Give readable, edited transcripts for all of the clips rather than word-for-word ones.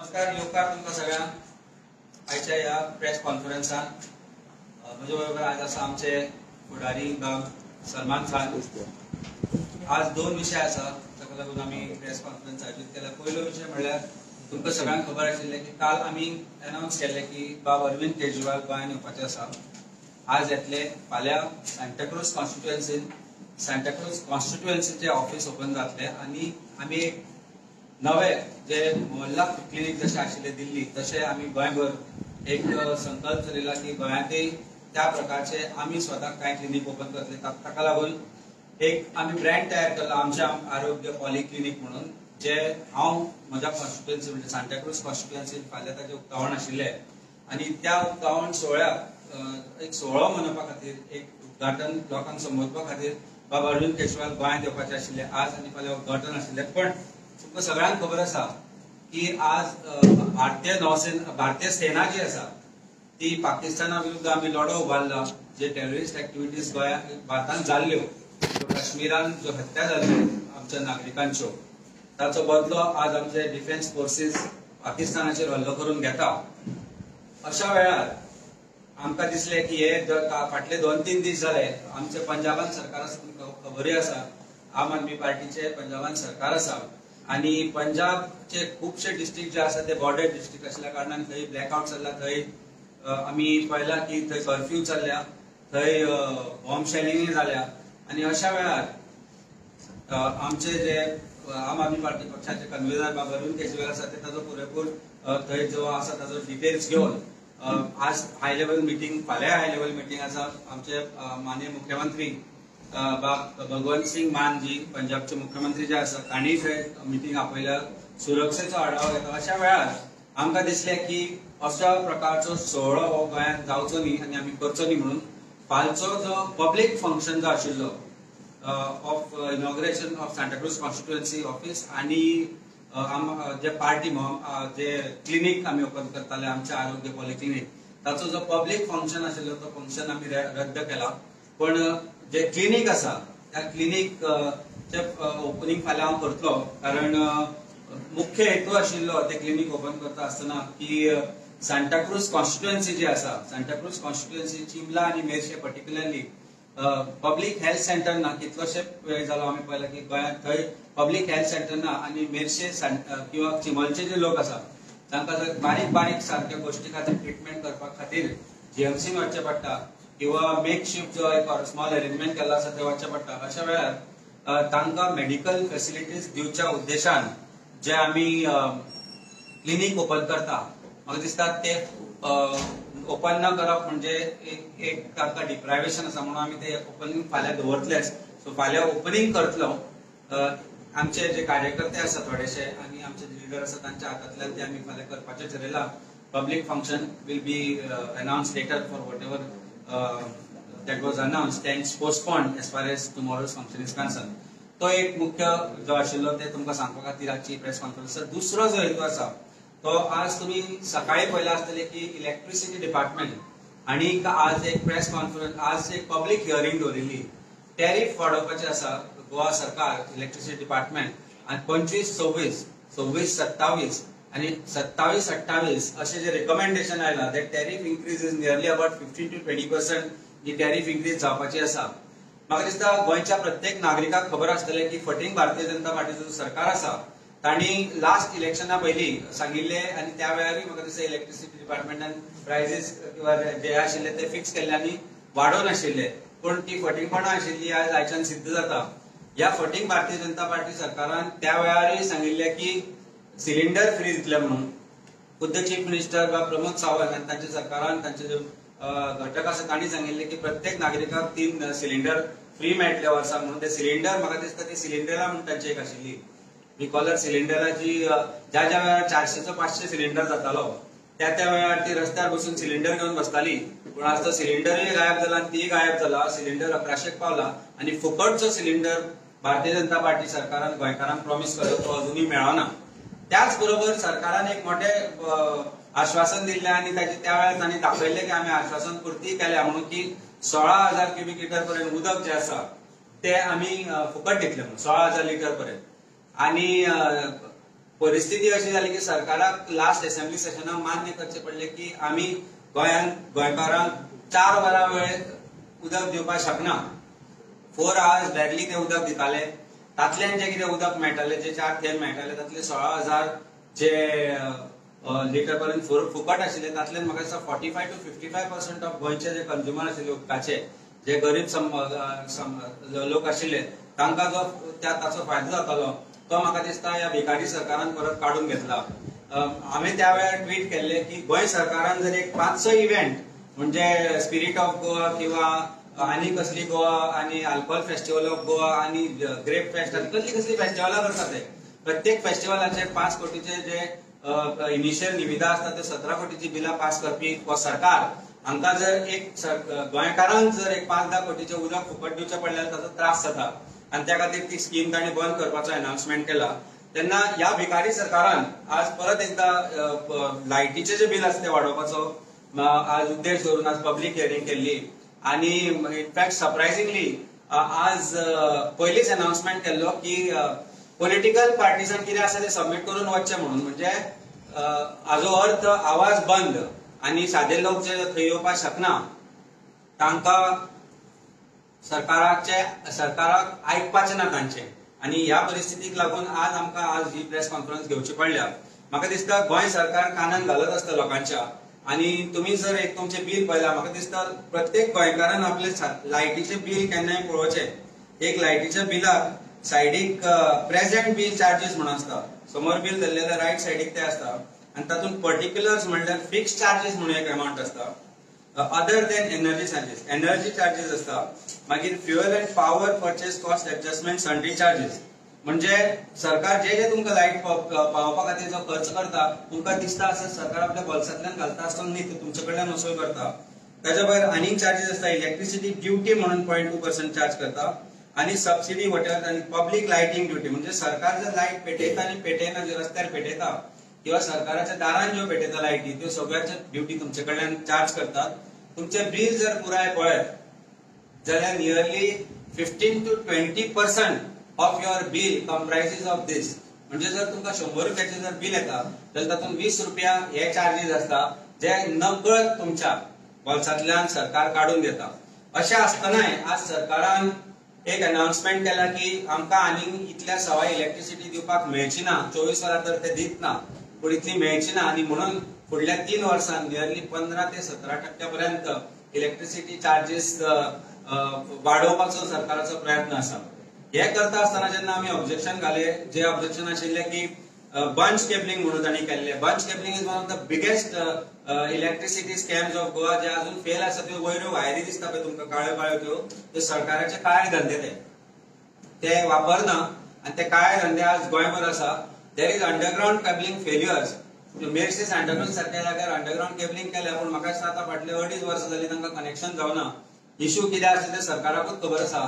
नमस्कार, येवकार तुमकां सगळ्यांक आयच्या ह्या प्रेस कॉन्फरन्सान म्हजे बरोबर आज आसा आमचे फुडारी सलमान खान। आज दोन विशय आसा ताका लागून आमी प्रेस कॉन्फरन्स आयोजीत केला। पयलो विशय म्हणल्यार तुमकां सगळ्यांक खबर आशिल्लें की काल आमी अनाउन्स केल्लें की बाब अरविंद केजरीवाल गोंयांत येवपाचे आसा। आज येतले, फाल्यां सांताक्रूज कॉन्स्टिट्युएन्सीचे ऑफिस ओपन जातले आनी आमी एक नवे जे मोहल्ला क्लिनीक जशें आशिल्ले दिल्ली तशें आमी गोंयभर एक संकल्प चलयला की गोंयांतय त्या प्रकारचे आमी स्वता कांय क्लिनीक ओपन करतले। ताका लागून एक आमी ब्रँड तयार केला आमच्या आरोग्य पॉलिक्लिनीक म्हणून, जे हांव म्हज्या कॉन्स्टिट्युएन्सी म्हणजे सांताक्रूज कॉन्स्टिट्युएन्सीन फाल्यां ताचें उक्तावण आशिल्लें आनी त्या उक्तावण सोहळ्याक एक सोहळो मनोवपा खातीर, एक उद्घाटन लोकांक संबोधपा खातीर बाबा अरविंद केजरीवाल गोंयांत येवपाचे आशिल्ले। आज आनी फाल्यां उद्घाटन आशिल्लें। पण तुमकां सगळ्यांक खबर आसा की आज भारतीय सेना जी आसा ती पाकिस्ताना विरुद्ध आमी लढो उबारला। जे टेररिस्ट एक्टिविटीज भारतांत जाल्ल्यो, काश्मीरान ज्यो हत्या जाल्ल्यो आमच्या नागरिकांच्यो, ताचो बदलो आज आमचे डिफेन्स फोर्सीस पाकिस्तानाचेर हल्लो करून घेता। अशा वेळार आमकां दिसलें की हे फाटले 2-3 दीस जाले आमचे पंजाबान सरकार आसा, तुमकां खबरूय आसा, आम आदमी पार्टीचे पंजाबान सरकार आसा आनी पंजाबचे खुबशे डिस्ट्रिक्ट जे आसा ते बॉर्डर डिस्ट्रिक्ट आसल्या कारणान थंय ब्लॅकआउट चल्ला। थंय आमी पळयला की थंय कर्फ्यू चल्ल्या, थंय बॉम्ब शेलिंगूय जाल्या आनी अशा वेळार आमचे जे आम आदमी पार्टी पक्षाचे कन्व्हेनर बाबा अरविंद केजरीवाल आसा ते ताजो पुरेपूर थंय जो आसा ताजो डिटेल्स घेवन आज हाय लेवल मिटींग, फाल्यां हाय लेवल मिटींग आसा। आमचे माननीय मुख्यमंत्री भगवंत सिंग मान जी पंजाबचे मुख्यमंत्री जे आसा तांणी थंय मिटींग आपयल्या, सुरक्षेचो आढावो घेता। अशा वेळार आमकां दिसलें की अशा प्रकारचो सोहळो हो गोंयांत जावचो न्ही आनी आमी करचो न्ही म्हणून फालचो जो पब्लीक फंक्शन जो आशिल्लो of inauguration of Santacruz constituency office आनी जे पार्टी जे क्लिनीक आमी ओपन करताले आमचे आरोग्य पॉलिक्लिनीक, ताचो जो पब्लीक फंक्शन आशिल्लो तो फंक्शन आमी रद्द केला। पण जे क्लिनीक आसा त्या क्लिनीक ओपनिंग फाल्यां हांव करतलो, कारण मुख्य हेतू आशिल्लो ते क्लिनीक ओपन करता आसतना की सांताक्रूज कॉन्स्टिट्युएन्सी जी आसा, सांताक्रूज कॉन्स्टिट्युएन्सी चिंबला आनी Merces particularly public health centre ना। कितलोशे वेळ जालो आमी पळयला की गोंयांत थंय पब्लीक हेल्थ सेंटर ना आनी मेर्शे किंवा चिंबलचे जे लोक आसा तांकां जर बारीक बारीक सारक्या गोश्टी खातीर ट्रिटमेंट करपा खातीर जीएमसीन वचचें पडटा किंवा मेक शिफ्ट जो एक स्मॉल अरेंजमेंट केल्लो आसा थंय वचचें पडटा। अशा वेळार तांकां मेडिकल फेसिलिटीज दिवच्या उद्देशान जे आमी क्लिनीक ओपन करता, म्हाका दिसता ते ओपन न करप म्हणजे एक तांकां डिप्रायवेशन आसा म्हणून आमी ते ओपनिंग फाल्यां दवरतलेच। सो फाल्यां ओपनिंग करतलो। आमचे जे कार्यकर्ते आसा थोडेशे आनी आमचे लिडर आसा तांच्या हातांतल्यान ते आमी फाल्यां करपाचें ठरयलां। Public function will be announce later for whatever that was announced and postponed as far as tomorrow's function is concerned. तो एक मुख्य जो आशिल्लो ते तुमकां सांगपा खातीर आजची प्रेस कॉन्फरन्स। दुसरो जो हेतू आसा तो आज तुमी सकाळी पळयला आसतलें की इलेक्ट्रिसिटी डिपार्टमेंट आनी आज एक प्रेस कॉन्फरन्स, आज एक पब्लीक हियरिंग दवरिल्ली। टॅरिफ वाडोवपाचें आसा गोवा सरकार, इलेक्ट्रिसिटी डिपार्टमेंट आनी 25-26, 26-27 आनी 27-28 अशें जे रिकमेंडेशन आयला that tariff increase is nearly about 15 to 20% he tariff increase जावपाची आसा। म्हाका दिसता गोंयच्या प्रत्येक नागरिकाक खबर आसतलें की फटींग भारतीय जनता पार्टीचो जो सरकार आसा तांणी लास्ट इलेक्शना पयलीं सांगिल्ले आनी त्या वेळारूय म्हाका दिसता इलेक्ट्रिसिटी डिपार्टमेंटान प्रायजीस किंवा जे आशिल्ले ते फिक्स केल्ले आनी वाडोवन आशिल्ले, पूण ती फटींगपणां आशिल्ली आज आयच्यान सिद्ध जाता। ह्या फटींग भारतीय जनता पार्टी सरकारान त्या वेळारूय सांगिल्ले की सिलिंडर फ्री दितले म्हणून। खुद्द चीफ मिनिस्टर वा प्रमोद सावंत आनी तांच्या सरकारान तांचे जे घटक आसा तांणी सांगिल्ले की प्रत्येक नागरिकाक 3 सिलिंडर फ्री मेळटले वर्साक म्हणून। ते सिलिंडर म्हाका दिसता ती सिलिंडरां म्हणून तांची एक आशिल्ली बिकॉलर सिलिंडराची, ज्या वेळार 400-500 सिलिंडर जातालो त्या वेळार ती रस्त्यार बसून सिलिंडर घेवन बसताली, पूण आज तो सिलिंडरूय गायब जाला आनी तीय गायब जाला। सिलिंडर 1100क पावला आनी फुकटचो सिलिंडर भारतीय जनता पार्टी सरकारान गोंयकारांक प्रॉमिस केलो तो अजुनूय मेळना। त्याच बरोबर सरकारान एक मोठें आश्वासन दिल्लें आनी त्या वेळार तांणी दाखयल्लें की आमी आश्वासन पूर्ती केल्या म्हणून की 16,000 क्युबिक मिटर पर्यंत उदक जे आसा ते आमी फुकट दितले म्हणून, 16,000 लिटर पर्यंत। आनी परिस्थिती अशी जाली की सरकाराक लास्ट असेंब्ली सेशनाक मान्य करचे पडले की आमी गोंयकारांक 4 वरां वेळ उदक दिवपाक शकना. 4 hours बॅगली ते उदक दिताले. तातल्यान जे कितें उदक मेळटाले, जे 4 थेंब मेळटाले तातले 16,000 जे लिटर पर्यंत फुकट आशिल्ले तातल्यान म्हाका दिसता 45 to 55% ऑफ गोंयचे जे कंज्युमर आशिल्ले उदकाचे, जे गरीब लोक आशिल्ले तांकां जो ताचो फायदो जातालो तो म्हाका दिसता ह्या भिकारी सरकारान परत काढून घेतला. हांवें त्या वेळार ट्वीट केल्ले की गोंय सरकारान जर एक 5-6 इव्हेंट म्हणजे स्पिरिट ऑफ गोवा किंवा आनी कसली गोवा आनी अल्कोहोल फेस्टिवल ऑफ गोवा आनी ग्रेप फेस्ट कसली फेस्टिवलां करतात ते प्रत्येक फेस्टिवलाचेर 5 कोटीचे जे इनिशियल निविदा असता ते 17 कोटीची बिलां पास करपी हो सरकार हांकां जर एक गोंयकारांक जर एक 5-10 कोटीचे उदक फुकट दिवचे पडल्यार ताचो त्रास जाता आणि त्या खातीर ती स्कीम ताणें बंद करपाचो अनाउन्समेंट केला. तेन्ना ह्या भिकारी सरकारान आज परत एकदा लायटीचे जे बिल आसा ते वाडोवपाचो आज उद्देश धरून आज पब्लीक हियरिंग केल्ली आणि इनफॅक्ट सरप्रायझिंगली आज पयलीच अनाउन्समेंट केल्लो की पॉलिटिकल पार्टीजान कितें आसा ते सबमीट करून वचचे म्हणून. म्हणजे हाजो अर्थ आवाज बंद आणि सादे लोक जे थंय येवपाक शकना तांकां सरकाराक आयकपाचें ना तांचें. आणि ह्या परिस्थितीक लागून आज आमकां आज ही प्रेस कॉन्फरन्स घेवची पडल्या. म्हाका दिसता गोंय सरकार कानान घालत आसता लोकांच्या आणि तुम्ही जर एक तुमचे बिल पळयला म्हाका दिसता प्रत्येक गोंयकारान आपले लायटीचे बिल केन्नाय पळोवचे. एक लायटीच्या बिलाक सायडीक प्रेझेंट बिल चार्जीस म्हणून आसता, समोर बिल धरलेले रायट सायडीक ते आसता आणि तातूंत पर्टिक्युलर्स म्हणल्यार फिक्स चार्जीस म्हणून एक अमाउंट आसता. अदर देन एनर्जी चार्जीस आसता. मागीर fuel and power purchase cost adjustment sundry charges म्हणजे सरकार जे जे तुमकां लायट पावोवपा खातीर जो खर्च करता तुमकां दिसता आसा सरकार आपल्या बोल्सांतल्यान घालता आसतना न्ही ते तुमचे कडल्यान वसूल करता. ताच्या भायर आनीक चार्जीस आसता. इलेक्ट्रिसिटी ड्युटी म्हणून 0.2% चार्ज करता आणि सबसिडी वॉटर आणि पब्लीक लायटिंग ड्युटी म्हणजे सरकार जर लायट पेटयता आणि पेटयना जे रस्त्यार पेटयता किंवा सरकाराच्या दारान ज्यो पेटयता लायटी त्यो सगळ्याचे ड्युटी तुमचे कडल्यान चार्ज करतात. तुमचे बिल जर पुराय पळयत जाल्यार nearly 15 to 20% of your bill comprises of this. म्हणजे जर तुमकां 100 रुपयाचे जर बिल येता जाल्यार तातूंत 20 रुपया हे चार्जीस असता जे नकळत तुमच्या बोल्सांतल्यान सरकार काढून घेता. अशें आसतनाय आज सरकारान एक अनाउन्समेंट केला की आमकां आनी इतल्या सवाय इलेक्ट्रिसिटी दिवपाक मेळची ना. 24 वरां तर ते दित ना पूण इतली मेळची ना आणि म्हणून फुडल्या 3 वर्सांत नियरली 15 ते 17% पर्यंत इलेक्ट्रिसिटी चार्जीस वाडोवपाचो सरकाराचो प्रयत्न आसा. हे करता आसतना जेन्ना आमी ऑब्जेक्शन घाले जे ऑब्जेक्शन आशिल्ले की बंच केबलिंग म्हणून तांणी केल्ले. Bunch cabling is one of the biggest electricity scams of Goa जे अजून फेल आसा. त्यो वयऱ्यो वायरी दिसता पळय तुमकां काळ्यो काळ्यो त्यो सरकाराचे काळे धंदे ते वापरना आणि ते काळे धंदे आज गोंयभर आसा. There is underground cabling failures. Merces Santacruz सारख्या जाग्यार अंडरग्राउंड केबलिंग केल्या पूण म्हाका दिसता आतां फाटले 2.5 वर्सां जालीं तांकां कनेक्शन जावना. इश्यू कितें आसा ते सरकाराकूच खबर आसा.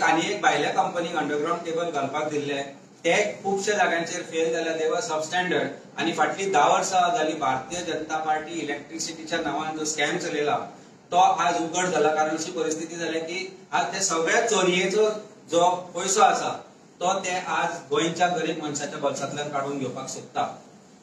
आनी एक भायल्या कंपनीक अंडरग्राउंड केबल घालपाक दिल्ले ते खुबशे जाग्यांचेर फेल जाल्या. दे वर सबस्टँडर्ड आणि फाटली 10 वर्सां जाली भारतीय जनता पार्टी इलेक्ट्रिसिटीच्या नांवान जो स्कॅम चलयला तो आज उघड जाला. कारण अशी परिस्थिती जाल्या की आज ते सगळ्या चोरयेचो जो पयसो आसा तो ते आज गोंयच्या गरीब मनशाच्या बोल्सांतल्यान काढून घेवपाक सोदता.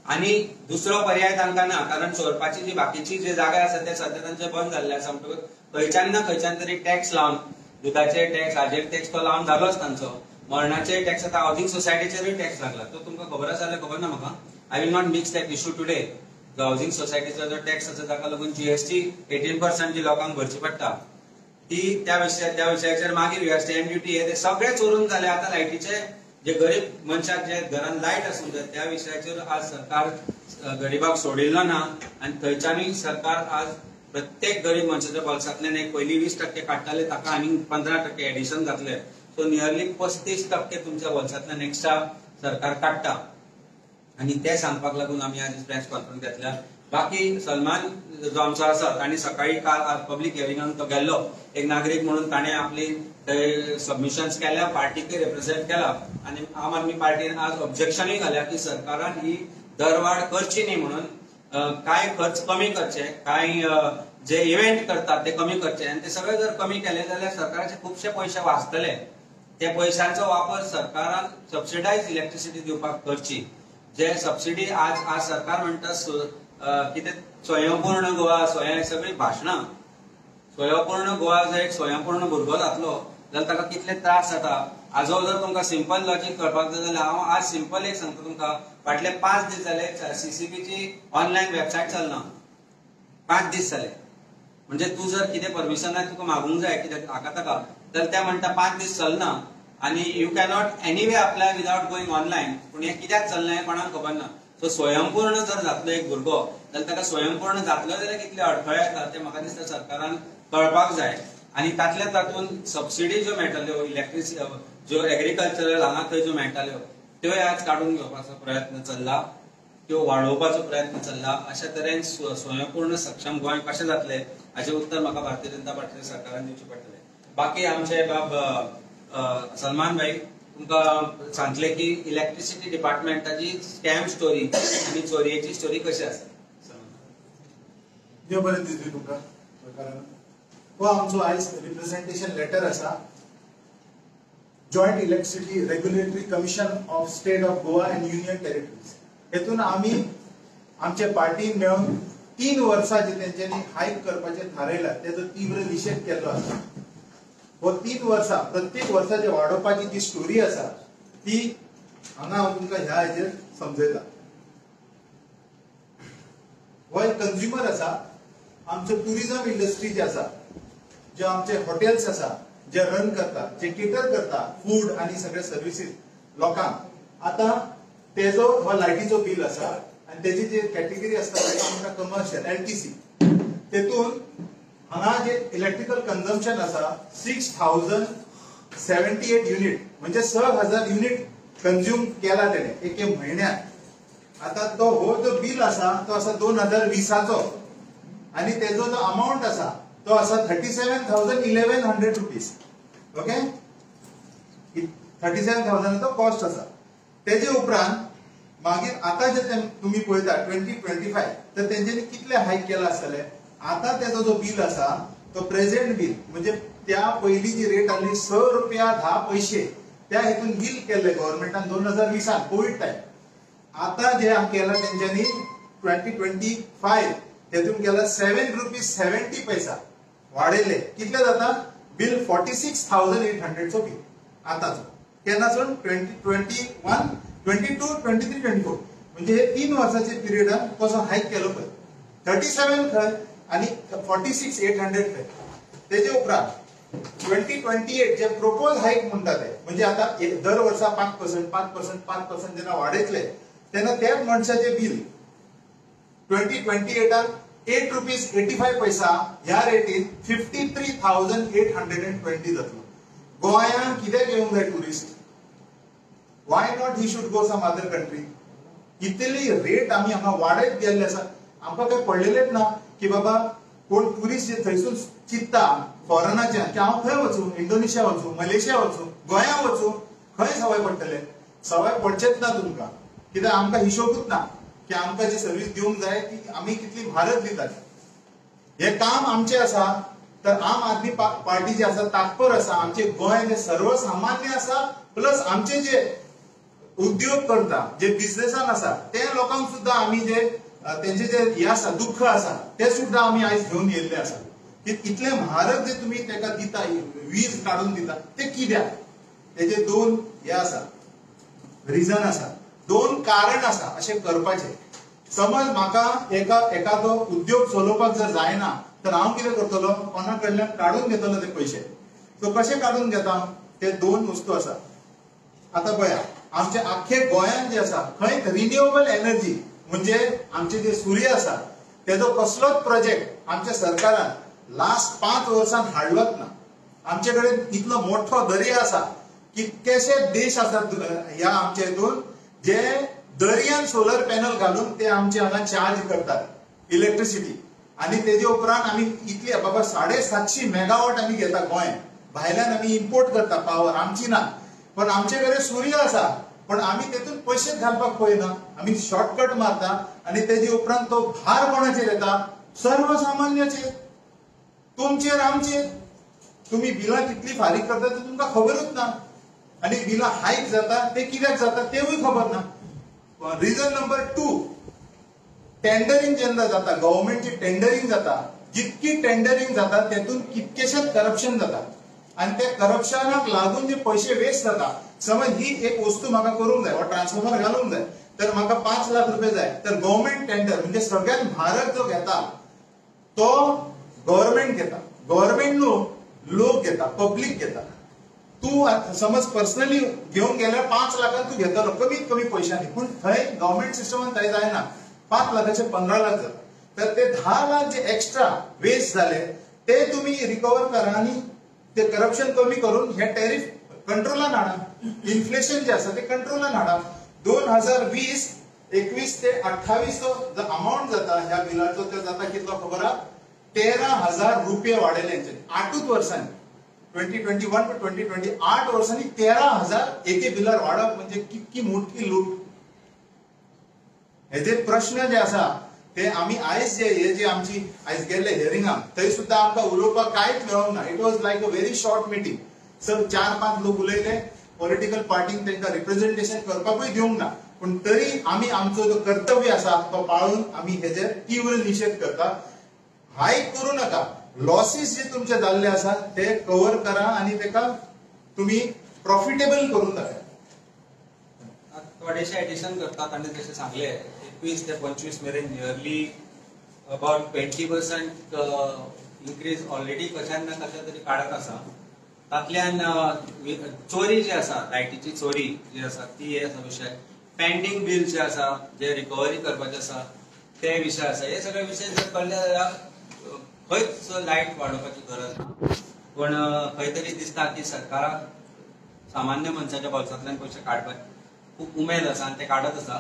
आणि दुसरो पर्याय तांकां ना कारण चोरपाची जी बाकीची जे जागा आसा ते सध्या तांचे बंद जाल्ले आसा. म्हणटकूच खंयच्यान ना खंयच्यान तरी टॅक्स लावन दुधाचे टॅक्स हाजेर टॅक्स तो लावन जालोच तांचो. मरणाचे टॅक्स आता हाऊसिंग सोसायटीचेरूय टॅक्स लागला. तो तुमकां खबर आसा जाल्यार खबर ना म्हाका. I will not mix that issue today. जो हाऊसिंग सोसायटीचो जो टॅक्स आसा ताका लागून जीएसटी 18% जी लोकांक भरची पडटा ती त्या विशयाचेर मागीर वी आर स्टॅम्प ड्युटी हे ते सगळे चोरून जाले. आता लायटीचे जे गरीब मनशाक जे घरान लायट आसूंक जाय त्या विशयाचेर आज सरकार गरीबाक सोडिल्लो ना आणि थंयच्यानूय सरकार आज प्रत्येक गरीब मनशाच्या बोल्सांतल्यान एक पयली 20% काडटाले ताका आनी 15% एडिशन घातले. सो नियरली 35% तुमच्या बोल्सांतल्यान एक्स्ट्रा सरकार काडटा आणि ते सांगपाक लागून आमी आज प्रेस कॉन्फरन्स घेतल्या. बाकी सलमान जो आमचो आसा ताणी सकाळी काल आज पब्लीक हियरिंगाक तो गेल्लो एक नागरीक म्हणून ताणें आपली सबमिशन्स केल्या पार्टीक रिप्रेझेंट केला आणि आम आदमी पार्टीन आज ऑब्जेक्शनूय घाल्या की सरकारान ही दरवाड करची न्ही म्हणून काय खर्च कमी करचे काय जे इव्हेंट करतात ते कमी करचे आणि ते सगळे जर कमी केले जाल्यार सरकाराचे खुबशे पयशे वाचतले. त्या पयशांचो वापर सरकारान सबसिडायज इलेक्ट्रिसिटी दिवपाक करची जे सबसिडी आज सरकार म्हणटा कितें स्वयंपूर्ण गोवा सगळी भाशणां स्वयंपूर्ण गोवा जर एक स्वयंपूर्ण भुरगो जातलो जाल्यार ताका कितले त्रास जाता हाजो जर तुमकां सिंपल लॉजीक कळपाक जाय जाल्यार हांव आज सिंपल एक सांगता तुमकां. फाटले 5 दीस जाले सीसीबीची ऑनलायन वेबसायट चलना. 5 दीस जाले. म्हणजे तू जर कितें परमिशन तुका मागूंक जाय कितें हाका ताका तर त्या म्हणटा 5 दीस चलना आनी you cannot anyway apply without going online. पूण हें कित्याक चलना हें कोणाक खबर ना. सो स्वयंपूर्ण जर जातलो एक भुरगो जाल्यार ताका स्वयंपूर्ण जातलो जाल्यार कितले अडखळे येता ते म्हाका दिसता सरकारान कळपाक जाय. आनी तातल्या तातूंत सबसिडी ज्यो मेळटल्यो इलेक्ट्रिसिटी ज्यो एग्रीकल्चरल हांगा थंय ज्यो मेळटाल्यो त्यो आज काडून घेवपाचो प्रयत्न चल्ला, त्यो वाडोवपाचो प्रयत्न चल्ला. अशा तरेन स्वयंपूर्ण सक्षम गोंय कशें जातलें हाचें उत्तर म्हाका भारतीय जनता पार्टीच्या सरकारान दिवचें पडटलें. बाकी आमचे बाब सलमान भाई तुमकां सांगले की इलेक्ट्रिसिटी डिपार्टमेंटाची स्कॅम स्टोरी आनी चोरयेची स्टोरी कशी आसा. देव बरें दिसली तुमकां. हो आमचो आयज रिप्रेझेंटेशन लेटर आसा joint electricity regulatory commission of state of Goa and union territories. हेतून आमी आमच्या पार्टीन मेळून 3 वर्सां जे तेंच्यांनी हायक करपाचें थारायलां तेजो तीव्र निशेध केल्लो आसा. हो 3 वर्सां प्रत्येक वर्सा जे वाडोवपाची जी स्टोरी आसा ती हांगा हांव तुमकां ह्या हेजेर समजयता. हो एक कंज्युमर आसा. आमचो टुरिझम इंडस्ट्री जे आसा जे आमचे हॉटेल्स आसा जे रन करता जे केटर करता फूड आणि सगळे सर्विसीस लोकांक. आता तेजो हो लायटीचो बिल आसा आणि तेजी जे कॅटेगरी आसता ताका म्हणटा कमर्शियल LTC. तेतून हांगा जे इलेक्ट्रिकल कंजम्पशन आसा 6078 युनिट म्हणजे 6000 युनिट कंज्यूम केला तेणे एक म्हयन्यात. आता तो हो जो बिल आसा तो आसा 2020चो आणि तेजो जो अमाउंट आसा तो आसा 37,1100 रुपीज. ओके 37,000 तो कॉस्ट आसा. तेजे उपरांत मागीर आता जे तुम्ही पळयता 2025 तर तेंच्यांनी कितले हायक केला आसतले. आता तेजो जो बिल आसा तो प्रेझेंट बिल म्हणजे त्या पयली जी रेट आसली ₹6.10 त्या हेतून बिल केले गव्हर्नमेंटान 2020 कोविड टाइम. आता जे केला तेंच्यांनी 2025 तेतून केला ₹7.70 वाडयले. कितले जाता बिल 46,800 चो बिल आताचो. केन्नासून 2021 22 23 24 म्हणजे हे 3 वर्साचे पिरियडान कसो हायक केलो पळय. 37 खंय आणि 46,800 खंय. तेजे उपरांत 2028 जे प्रोपोज हायक म्हणटा ते म्हणजे आता दर वर्सा 5% जेन्ना वाडयतले तेन्ना त्या मनशाचे बिल 2028 ₹8.85 ह्या रेटीन 53,820 जातलो. गोंयान कितें घेवंक जाय tourist. Why not he should go some other country. इतली रेट आमी हांगा वाडयत गेल्ले आसा. आमकां काय पडलेलेच ना की बाबा कोण टुरिस्ट जे थंयसून चित्ता फॉरेनाचे की हांव खंय वचूं इंडोनेशिया वचूं मलेशिया वचूं गोंया वचूं खंय सवय पडटले. सवय पडचेच ना तुमकां कित्याक आमकां हिशोबूच ना की आमकां जी सर्विस दिवंक जाय ती आमी कितली म्हारग दितात. हे काम आमचे आसा तर आम आदमी पार्टी जी आसा तात्पर आसा. आमचे गोंय जे सर्वसामान्य आसा प्लस आमचे जे उद्योग करता जे बिझनेसान आसा ते लोकांक सुद्धा आमी जे तेंचे जे हे आसा दुःख आसा ते सुद्धा आमी आयज घेवन येयल्ले आसा की इतले म्हारग जे तुम्ही तेका दिता वीज काढून दिता ते कित्याक. तेजे 2 हे आसा रिजन आसा 2 कारण आसा अशें करपाचे. समज म्हाका एखादो उद्योग चलोवपाक जर जायना तर हांव कितें करतलो कोणा कडल्यान काढून घेतलो ते पयशे. सो कशे काढून घेता ते 2 वस्तू आसा. आता पळया आमचे आख्खे गोंयान जे आसा खंय रिन्युएबल एनर्जी म्हणजे आमचे जे सूर्य आसा तेजो कसलोच प्रोजेक्ट आमच्या सरकारान लास्ट 5 वर्षांत हाडलोच ना. आमचे कडेन इतलो मोठो दर्या आसा कितकेशे देश आसात ह्या आमच्या हितून जे दर्यान सोलर पॅनल घालून ते आमचे हांगा चार्ज करतात इलेक्ट्रिसिटी. आणि तेजे उपरांत आमी इतले बाबा 750 मेगावॉट आमी घेता गोंय भायल्यान आमी इम्पोर्ट करता पावर आमची ना. पण आमचे कडेन सूर्य आसा पण आमी तेतून पयशे घालपाक पळयना. आमी शॉर्टकट मारता आणि तेजे उपरांत तो भार कोणाचेर येता सर्वसामान्याचेर तुमचेर आमचेर. तुम्ही बिलां कितली फारीक करता ते तुमकां खबरूच ना आणि बिलां हायक जाता ते कित्याक जाता तेवूय खबर ना. रिझन नंबर 2, टेंडरिंग जेन्ना जाता, गव्हर्नमेंटची टेंडरिंग जाता, जितकी टेंडरिंग जाता तेतून कितकेशेच करप्शन जाता आणि त्या करप्शनाक लागून जे पैसे वेस्ट जाता. समज ही एक वस्तू म्हाका करूंक जाय वा ट्रान्सफॉर्मर घालूंक जाय तर म्हाका 5 लाख रुपये जाय, तर गव्हर्नमेंट टेंडर म्हणजे सगळ्यात म्हारग जो घेता तो गव्हर्नमेंट घेता. गव्हर्नमेंट न्हू लोक घेता, पब्लिक घेता. तू समज पर्सनली घेऊन गेल्यार 5 लाखांक तू घेतलो कमीत कमी पैशांनी, पण थंय गव्हर्नमेंट सिस्टमान थंय जायना. 5 लाखाचे 15 लाख जाता. तर ते 10 लाख जे एक्स्ट्रा वेस्ट झाले ते तुम्ही रिकवर करा आणि ते करप्शन कमी करून हे टॅरिफ कंट्रोलान हाडा. इन्फ्लेशन जे आसा ते कंट्रोलान हाडा. 2020-21 ते 28 जो अमाउंट जाता ह्या बिलाचो ते जाता कितलो खबर आहा? 13,000 रुपये वाडयले यांचे 8 वर्सांनी. 2021 to 2020 8 वर्सांनी 13,000 एके बिलार वाडप म्हणजे कितकी मोठी लूट. हे जे प्रश्न जे आसा ते आम्ही आयज जे आमची आयज गेल्ले हियरिंगाक थंय सुद्धा आमकां उलोवपाक कांयच मेळोंक ना. It was like a very short meeting. Sir 4-5 लोक उलयले, पॉलिटिकल पार्टीक तांकां रिप्रेझेंटेशन करपाकूय दिवंक ना, पण तरी आम्ही आमचो जो कर्तव्य आसा तो पाळून आम्ही हेजेर तीव्र निषेध करता. हायक करू नका. लॉसीस जे तुमचे जाल्ले आसा ते कव्हर करा आणि तेका तुम्ही प्रॉफिटेबल करून टाका. थोडेशे एडिशन करतात आणि जसे सांगले 21 ते 25 मेरेन नियरली अबाउट 20% इन्क्रीज ऑलरेडी कशान ना कशा तरी काडत आसा. तातल्यान चोरी जी आसा, लायटीची चोरी जी आसा ती आसा विषय. पेंडिंग बिल जे आसा जे रिकवरी करपाचे आसा ते विषय आसा. हे सगळे विषय जर कळले जाल्यार खंयच लायट वाडोवपाची गरज ना. पण खंय तरी दिसता की सरकाराक सामान्य मनशाच्या बोल्सांतल्यान पयशे काडपाक खूप उमेद आसा आणि ते काढत आसा.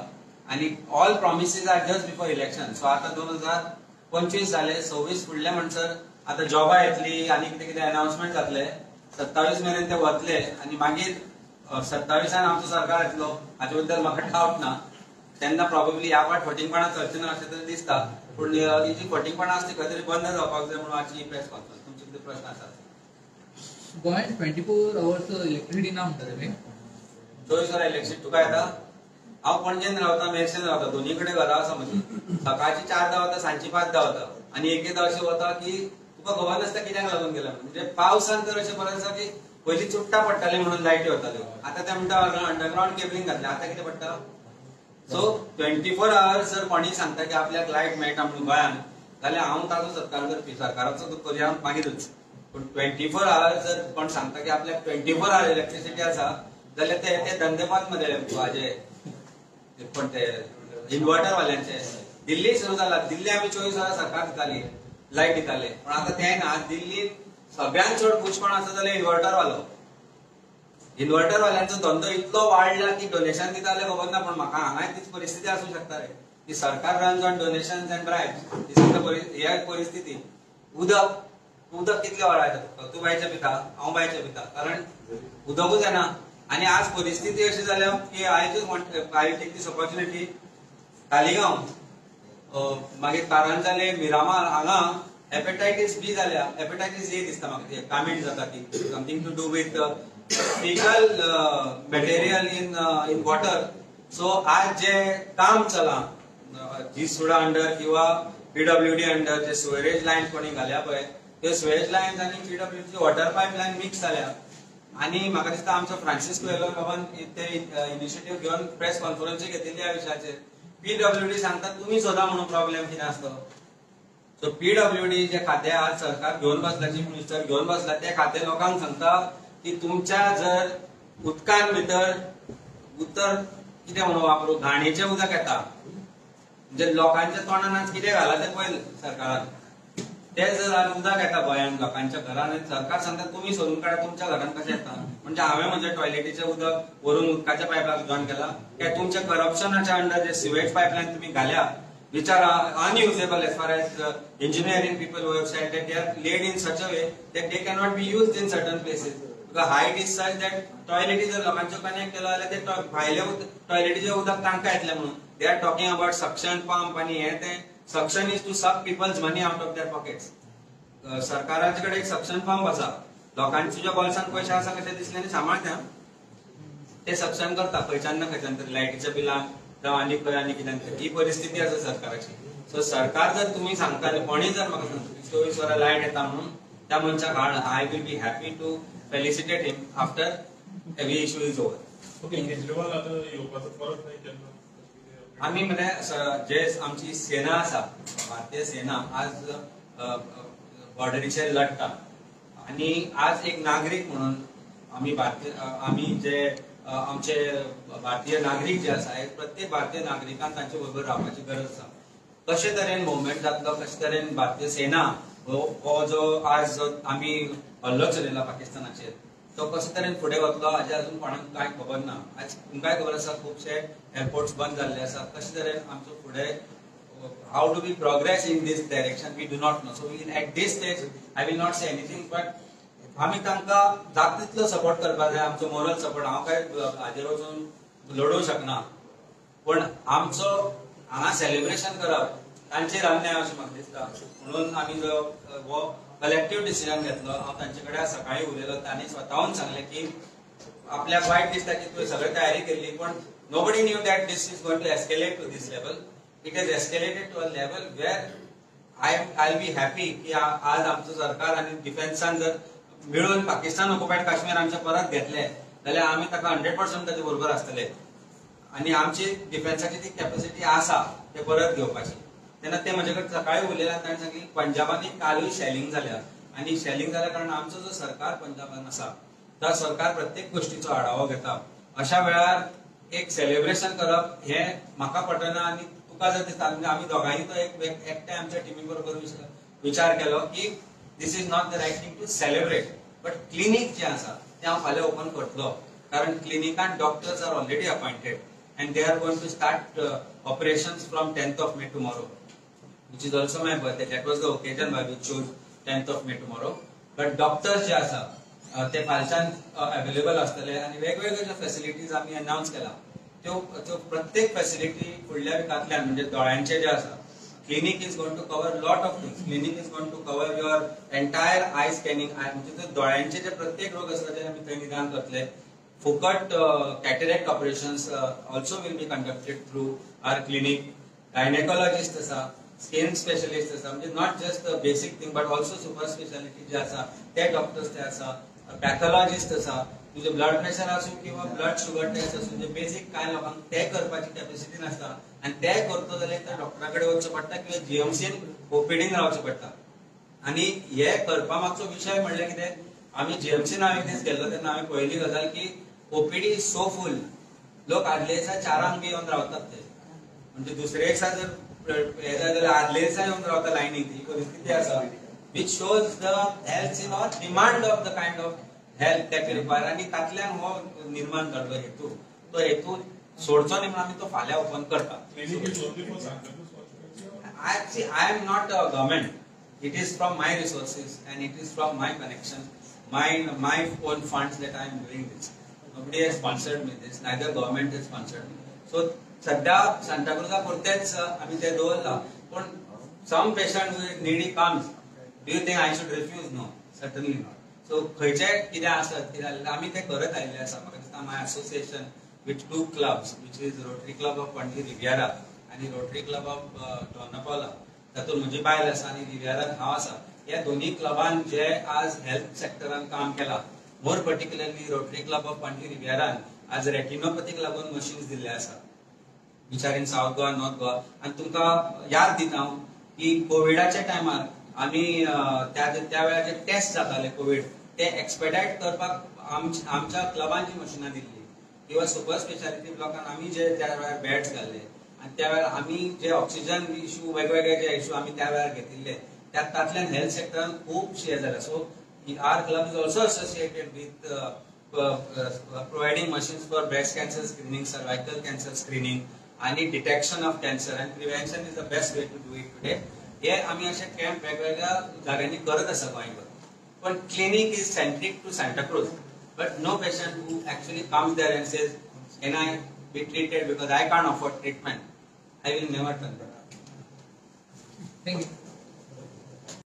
आणि all promises are just before election. So आता 2025 जाले, 26 फुडले म्हणसर आता जॉबा येतली आणि कितें कितें अनाउन्समेंट जातले. 27 मेरेन ते वतले आणि मागीर 27 आमचो सरकार येतलो हाचे बद्दल म्हाका डावट ना. तेन्ना प्रॉबेबली ह्या फावट फटींगपणां चलचें ना अशें तरी दिसता. पूण ही जी फटींगपणां आसा ती खंय तरी बंद जावपाक जाय म्हणून आजची प्रेस कॉन्फरन्स. तुमचे कितें प्रश्न आसात? गोंयांत 24 hours इलेक्ट्रिसिटी ना म्हणटा तुमी? 24 वरां इलेक्ट्रिसिटी तुका येता? हांव पणजेन रावता, मेर्शेन रावता, दोन्ही कडेन घरां आसा म्हजी. सकाळची 4 वता, सांजची 5 वता आणि एकदा अशें वता की तुका खबर नासता कित्याक लागून गेला. म्हणजे पावसान तर अशें बरें आसा की पयलीं चुट्टा पडटाले म्हणून लायटी वताल्यो. आता ते म्हणटा अंडरग्राउंड केबलिंग घातलें. आता कितें पडटा? सो 24 hours जर कोणी सांगता की आपल्याक लायट मेळटा म्हणून गोंयांत, जाल्यार हांव ताचो सत्कार करपी. सरकाराचो करया मागीरच. पण 24 hours जर कोण सांगता की आपल्याक 24 hours इलेक्ट्रिसिटी आसा जाल्यार ते धंदेपात मध्ये हाजे पण ते इन्व्हर्टर वाल्यांचे. दिल्ली सुरू जाला. दिल्ली आमी 24 hours सरकार दिताली, लायट दिताले. पण आता ते ना. दिल्ली सगळ्यांत चड खुश कोण आसा जाल्यार इन्व्हर्टर वालो. इन्व्हर्टर वाल्यांचो धंदो इतलो वाडला की डोनेशन दिताले खबर ना. पण म्हाका हांगाय तीच परिस्थिती आसूं शकता रे की सरकार रन्स ऑन डोनेशन्स अँड ब्रायब्स. हे परिस्थिती. उदक कितले वरां येता? तूं बायचे पिता, हांव बायचे पिता, कारण उदकूच येना. आणि आज परिस्थिती अशी जाल्या की I take this opportunity. Taleigao मागीर कारंजाले, मिरामार हांगा हेपेटायटीस बी जाल्या. हेपेटायटीस ए दिसता म्हाका, कामीट जाता ती. Something to do with faecal material in water. So आज जे काम चला जी सुडा अंडर किंवा पीडब्ल्यूडी अंडर जे स्वेरेज लायन कोणी घाल्या पळय, ते स्वेरेज लायन्स आणि पीडब्ल्यूडी वॉटर पायपलायन मिक्स जाल्या. आणि म्हाका दिसता आमचो फ्रांसिस्को येलो बाबान ते इनिशिएटीव घेवन प्रेस कॉन्फरन्स घेतिल्ली ह्या विशयाचेर. पीडब्ल्यूडी सांगता तुमी सोदा म्हणून प्रॉब्लेम कितें आसलो. सो पीडब्ल्यूडी जे खातें आज सरकार घेवन बसला, चीफ मिनिस्टर घेवन बसला, ते खातें लोकांक सांगता की तुमच्या जर उदकान भितर उतर कितें म्हणून वापरू घाणीचें उदक येता, म्हणजे लोकांच्या तोंडान आज कितें घाला तें पळय सरकारान. ते जर आज उदक येता गोंयांत लोकांच्या घरान, सरकार सांगता तुमी सोदून काडा तुमच्या घरान कशें येता. म्हणजे हांवें म्हजें टॉयलेटीचें उदक व्हरून उदकाच्या पायपाक जॉइन केला काय तुमच्या करप्शनाच्या अंडर जे सिवेज पायपलायन तुमी घाल्या which are unusable as far as engineering people who have said that they are laid in such a way that they cannot be used in certain places because height is such that toilet is लोकांचे connect केला जाल्यार ते भायले टॉयलेटीचे उदक तांकां येतलें म्हणून. they are talking about suction pump आणि हे ते suction is to suck people's money out of their pockets. सरकाराचे कडेन एक सक्शन पंप आसा, लोकांच्या ज्या बोल्सांत पयशे आसा कशें दिसले आनी सांबाळटा ते सक्शन करता खंयच्यान ना खंयच्यान तरी लायटीच्या बिलान जावं आनी खंय आनी कितें ही परिस्थिती आसा सरकाराची. सो सरकार जर तुमी सांगता कोणी जर म्हाका सांगता 24 वरां लायट येता म्हणून त्या मनशाक I will be happy to felicitate him after every issue is over. Kejriwal आता येवपाचो परत नाही केन्ना आम्ही म्हणजे जे आमची सेना आसा भारतीय सेना आज बॉर्डरीचेर लढटा आणि आज एक नागरीक म्हणून आम्ही जे आमचे भारतीय नागरिक जे आसा प्रत्येक भारतीय नागरिकान तांचे बरोबर रावपाची गरज आसा. कशे तरेन मुवमेंट जातलो कशे तरेन भारतीय सेना हो जो आज आमी हल्लो चलयला पाकिस्तानाचेर तो कशे तरेन फुडें वतलो हाचे अजून कोणाक कांय खबर ना. आज तुमकांय खबर आसा खुबशे एअरपोर्ट्स बंद जाल्ले आसा. कशे तरेन आमचो फुडें how do we progress in this direction we do not know. So at this stage I will not say anything but आमी तांकां जाता तितलो सपोर्ट करपाक जाय. आमचो मोरल सपोर्ट हांव काय हाजेर वचून लडोवंक शकना पण आमचो हांगा सेलिब्रेशन करप तांचेर अन्याय अशें म्हाका दिसता. म्हणून आमी जो हो कलेक्टिव्ह डिसिजन घेतलो हांव तांचे कडेन सकाळी उलयलो तांणी स्वताहून सांगलें की आपल्याक वायट दिसता की तुवें सगळी तयारी केल्ली पण nobody knew that this is going to escalate to this level. It has escalated to a level where I'll be happy की आज आमचो सरकार आणि डिफेन्सान जर मिळून पाकिस्तान ऑक्युपायड काश्मीर आमचे परत घेतले जाल्यार आमी ताका 100% ताचे बरोबर आसतले आणि आमची डिफेन्साची ती कॅपॅसिटी आसा ते परत घेवपाची. तेन्ना ते म्हजे कडेन सकाळी उलयले ताणें सांगलें पंजाबांनी कालूय शेलिंग जाल्या आणि शेलिंग जाल्या कारण आमचो जो सरकार पंजाबान आसा तो सरकार प्रत्येक गोष्टीचो आढावो घेता. अशा वेळार एक सेलिब्रेशन करप हे म्हाका पटना आणि तुका जर दिसता आमी दोगांनी तो एक एकट्या आमच्या टिमी बरोबर विचार केलो की this is not the right thing to celebrate but clinic जे आसा ते हांव फाल्यां ओपन करतलो कारण क्लिनिकान doctors are already appointed and they are going to start operations from 10th of May tomorrow, which is also my birthday. That was the occasion why we chose 10th of May tomorrow. But doctors जे आसा ते फालच्यान available असतले आणि वेगवेगळे जे facilities आम्ही announce केला त्यो प्रत्येक फॅसिलिटी फुडल्या विकांतल्यान म्हणजे दोळ्यांचे जे आसा clinic is going to cover lot of things. Clinic is going to cover your entire eye scanning म्हणजे दोळ्यांचे जे प्रत्येक रोग आसा ते आमी थंय निदान करतले. Focused cataract operations also will be conducted through our clinic. Gynecologist asa, skin specialist asa, not just the basic thing but also super specialty je asa, te doctors te asa, pathologist asa, tuje blood pressure asu kiwa blood sugar test asu je basic काय लोकांक ते करपाची capacity नसता आणि ते करतो जाल्यार त्या डॉक्टराकडे वचचो पडटा किंवा जीएमसीन ओपीडीन रावचो पडटा. आणि हे करपा मागचो विषय म्हणल्यार कितें आमी जीएमसीन हांव एक दीस गेल्लो तेन्ना हांवें पळयली गजाल की ओपीडी इज सो फुल लोक आदले दिसा 4 बी येवन रावतात ते म्हणजे दुसरे दिसा जर हे जाय जाल्यार आदले दिसा येवन रावता लायनीक ही परिस्थिती आसा which shows the health in or demand of the kind of health that require आणि तातल्यान हो निर्माण जाल्लो हेतू तो हेतू सोडचो न्ही म्हणून आमी तो फाल्यां ओपन करता. I am not a government. It is from my resources and it is from my connections, my own funds that I am doing this. Nobody has sponsored me this. Neither government has sponsored me. So सध्या Santa क्रुजा पुरतेच आम्ही ते दवरला पण some patient who needy comes. Do you think I should refuse? No, certainly not. So खंयचे कितें आसत कितें आमी ते करत आयिल्ले आसा. म्हाका दिसता my association with 2 clubs which is Rotary Club of Pandy Riviera आणि Rotary Club of Donapaula तातूंत म्हजी बायल आसा आनी रिव्हिएरान हांव आसा. ह्या दोन्ही क्लबान जे आज हेल्थ सेक्टरान काम केला more particularly Rotary Club of Pandy Riviera आज रेटिनोपॅथीक लागून मशीन्स दिल्ले आसा which are in South Goa, North Goa. आणि तुमका याद दिता की कोविडाच्या टायमार आमी त्या वेळाचे टेस्ट जाताले कोविड ते एक्सपेडाइट करपाक आमच्या क्लबांची मशिनां दिल्ली किंवा सुपर स्पेशालिटी ब्लॉकान आमी जे त्या वेळार बेड्स घाल्ले आणि त्या वेळार आमी जे ऑक्सिजन इश्यू वेगवेगळे जे इश्यू आमी त्या वेळार घेतिल्ले तातल्यान हेल्थ सेक्टरान खूब शेअर जाला. So our club is also associated with providing machines for breast cancer screening, cervical cancer screening, and detection of cancer and prevention is the best way to do it today. हे आम्ही असे camp वेगवेगळ्या जाग्यांनी करत आसा गोंयभर. पण clinic is centric to Santa Cruz, but no patient who actually comes there and says, "Can I be treated because I can't afford treatment?" I will never turn that. Thank you.